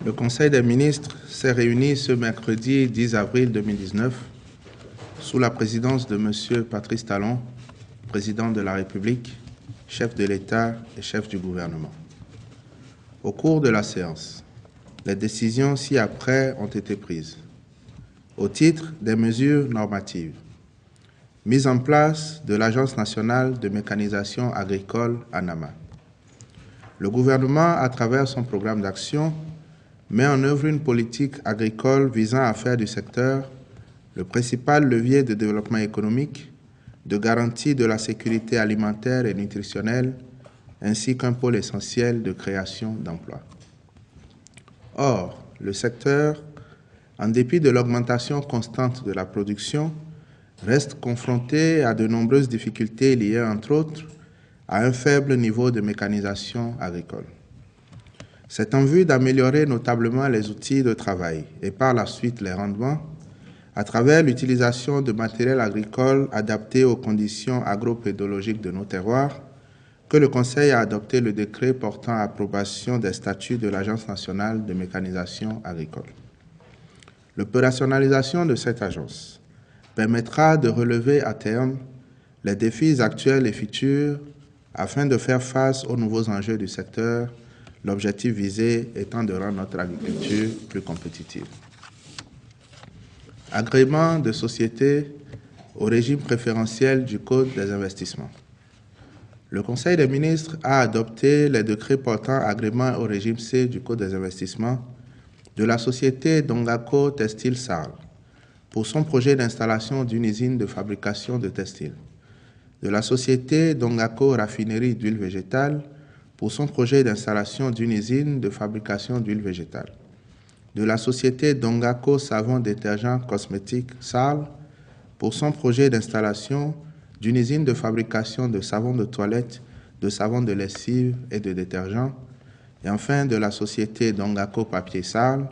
Le Conseil des ministres s'est réuni ce mercredi 10 avril 2019 sous la présidence de M. Patrice Talon, président de la République, chef de l'État et chef du gouvernement. Au cours de la séance, les décisions ci-après ont été prises. Au titre des mesures normatives, mise en place de l'Agence nationale de mécanisation agricole ANAMA. Le gouvernement, à travers son programme d'action, met en œuvre une politique agricole visant à faire du secteur le principal levier de développement économique, de garantie de la sécurité alimentaire et nutritionnelle, ainsi qu'un pôle essentiel de création d'emplois. Or, le secteur, en dépit de l'augmentation constante de la production, reste confronté à de nombreuses difficultés liées, entre autres, à un faible niveau de mécanisation agricole. C'est en vue d'améliorer notablement les outils de travail et par la suite les rendements à travers l'utilisation de matériel agricole adapté aux conditions agro-pédologiques de nos terroirs que le Conseil a adopté le décret portant approbation des statuts de l'Agence nationale de mécanisation agricole. L'opérationnalisation de cette agence permettra de relever à terme les défis actuels et futurs afin de faire face aux nouveaux enjeux du secteur, l'objectif visé étant de rendre notre agriculture plus compétitive. Agrément de société au régime préférentiel du Code des investissements. Le Conseil des ministres a adopté les décrets portant agrément au régime C du Code des investissements de la société Dongako Textile Sarl pour son projet d'installation d'une usine de fabrication de textiles, de la société Dongako Raffinerie d'huile végétale pour son projet d'installation d'une usine de fabrication d'huile végétale, de la société Dongako Savon Détergent Cosmétique Sarl pour son projet d'installation d'une usine de fabrication de savon de toilette, de savon de lessive et de détergent, et enfin de la société Dongako Papier Sarl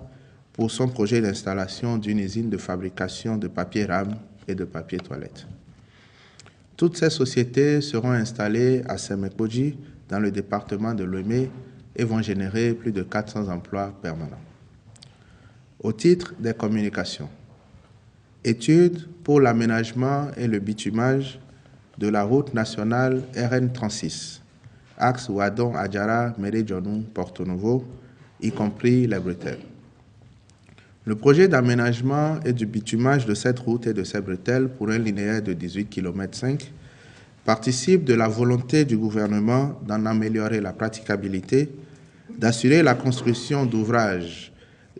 pour son projet d'installation d'une usine de fabrication de papier rame et de papier toilette. Toutes ces sociétés seront installées à Semekoji, dans le département de Lomé, et vont générer plus de 400 emplois permanents. Au titre des communications, études pour l'aménagement et le bitumage de la route nationale RN36, axe Ouadon-Adjara-Méridionou-Porto Novo, y compris les bretelles. Le projet d'aménagement et du bitumage de cette route et de ces bretelles pour un linéaire de 18,5 km participe de la volonté du gouvernement d'en améliorer la praticabilité, d'assurer la construction d'ouvrages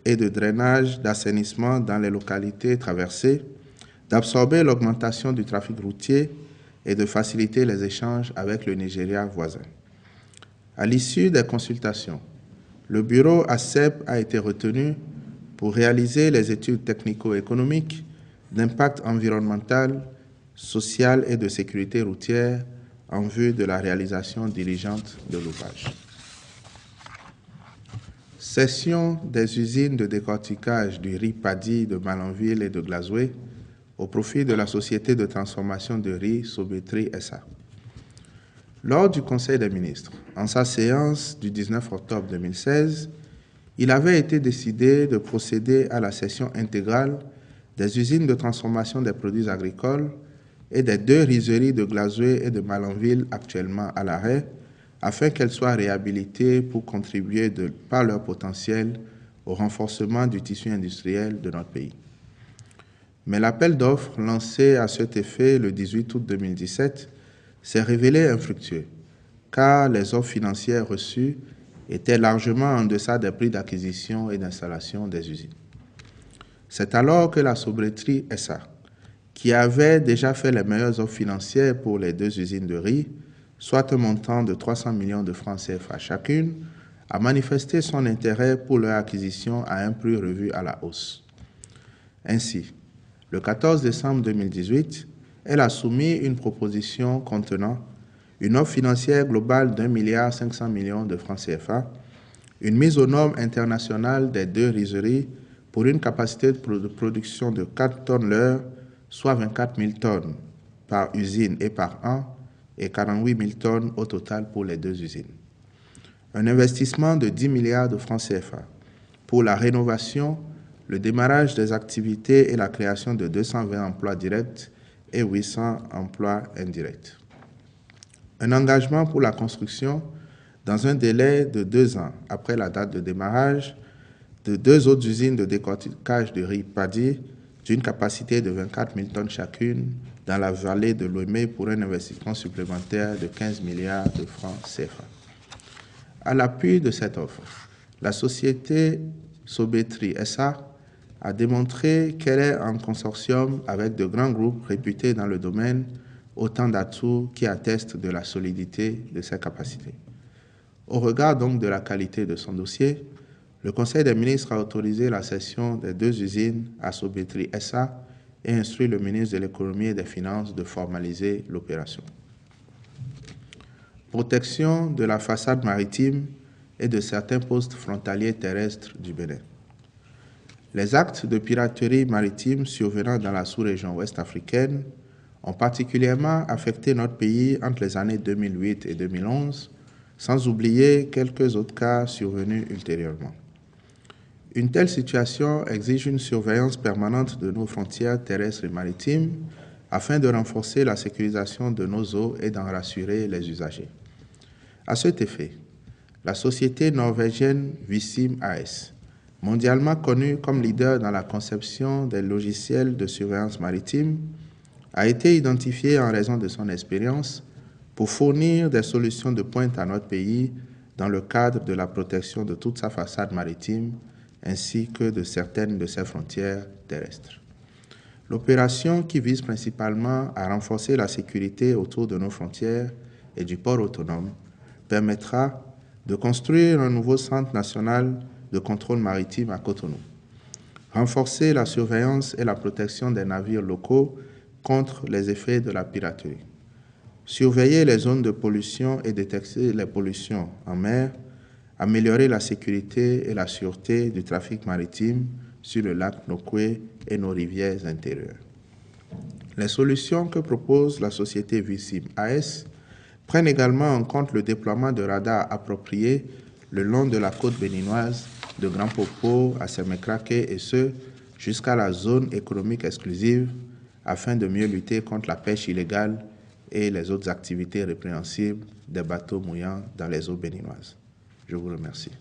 et de drainage d'assainissement dans les localités traversées, d'absorber l'augmentation du trafic routier et de faciliter les échanges avec le Nigeria voisin. À l'issue des consultations, le bureau ASEP a été retenu pour réaliser les études technico-économiques d'impact environnemental, social et de sécurité routière en vue de la réalisation diligente de l'ouvrage. Cession des usines de décortiquage du riz paddy de Malanville et de Glazoué au profit de la société de transformation de riz Sobetri SA. Lors du Conseil des ministres, en sa séance du 19 octobre 2016, il avait été décidé de procéder à la cession intégrale des usines de transformation des produits agricoles et des 2 rizeries de Glazoué et de Malanville actuellement à l'arrêt, afin qu'elles soient réhabilitées pour contribuer par leur potentiel au renforcement du tissu industriel de notre pays. Mais l'appel d'offres lancé à cet effet le 18 août 2017 s'est révélé infructueux, car les offres financières reçues étaient largement en deçà des prix d'acquisition et d'installation des usines. C'est alors que la Sobetri SA, qui avait déjà fait les meilleures offres financières pour les 2 usines de riz, soit un montant de 300 millions de francs CFA chacune, a manifesté son intérêt pour leur acquisition à un prix revu à la hausse. Ainsi, le 14 décembre 2018, elle a soumis une proposition contenant une offre financière globale d'1,5 milliard de francs CFA, une mise aux normes internationales des 2 rizeries pour une capacité de production de 4 tonnes l'heure, soit 24 000 tonnes par usine et par an, et 48 000 tonnes au total pour les 2 usines. Un investissement de 10 milliards de francs CFA, pour la rénovation, le démarrage des activités et la création de 220 emplois directs et 800 emplois indirects. Un engagement pour la construction, dans un délai de 2 ans après la date de démarrage, de 2 autres usines de décortiquage de riz paddy d'une capacité de 24 000 tonnes chacune dans la vallée de Lomé pour un investissement supplémentaire de 15 milliards de francs CFA. À l'appui de cette offre, la société Sobetri SA a démontré qu'elle est en consortium avec de grands groupes réputés dans le domaine, autant d'atouts qui attestent de la solidité de ses capacités. Au regard donc de la qualité de son dossier, le Conseil des ministres a autorisé la cession des 2 usines à Sobetri SA et instruit le ministre de l'Économie et des Finances de formaliser l'opération. Protection de la façade maritime et de certains postes frontaliers terrestres du Bénin. Les actes de piraterie maritime survenant dans la sous-région ouest africaine ont particulièrement affecté notre pays entre les années 2008 et 2011, sans oublier quelques autres cas survenus ultérieurement. Une telle situation exige une surveillance permanente de nos frontières terrestres et maritimes afin de renforcer la sécurisation de nos eaux et d'en rassurer les usagers. À cet effet, la société norvégienne Vissim AS, mondialement connue comme leader dans la conception des logiciels de surveillance maritime, a été identifiée en raison de son expérience pour fournir des solutions de pointe à notre pays dans le cadre de la protection de toute sa façade maritime ainsi que de certaines de ses frontières terrestres. L'opération, qui vise principalement à renforcer la sécurité autour de nos frontières et du port autonome, permettra de construire un nouveau centre national de contrôle maritime à Cotonou, renforcer la surveillance et la protection des navires locaux contre les effets de la piraterie, surveiller les zones de pollution et détecter les pollutions en mer, améliorer la sécurité et la sûreté du trafic maritime sur le lac Nokoué et nos rivières intérieures. Les solutions que propose la société Vissim AS prennent également en compte le déploiement de radars appropriés le long de la côte béninoise de Grand Popo à Semekrake et ce, jusqu'à la zone économique exclusive afin de mieux lutter contre la pêche illégale et les autres activités répréhensibles des bateaux mouillants dans les eaux béninoises. Je vous remercie.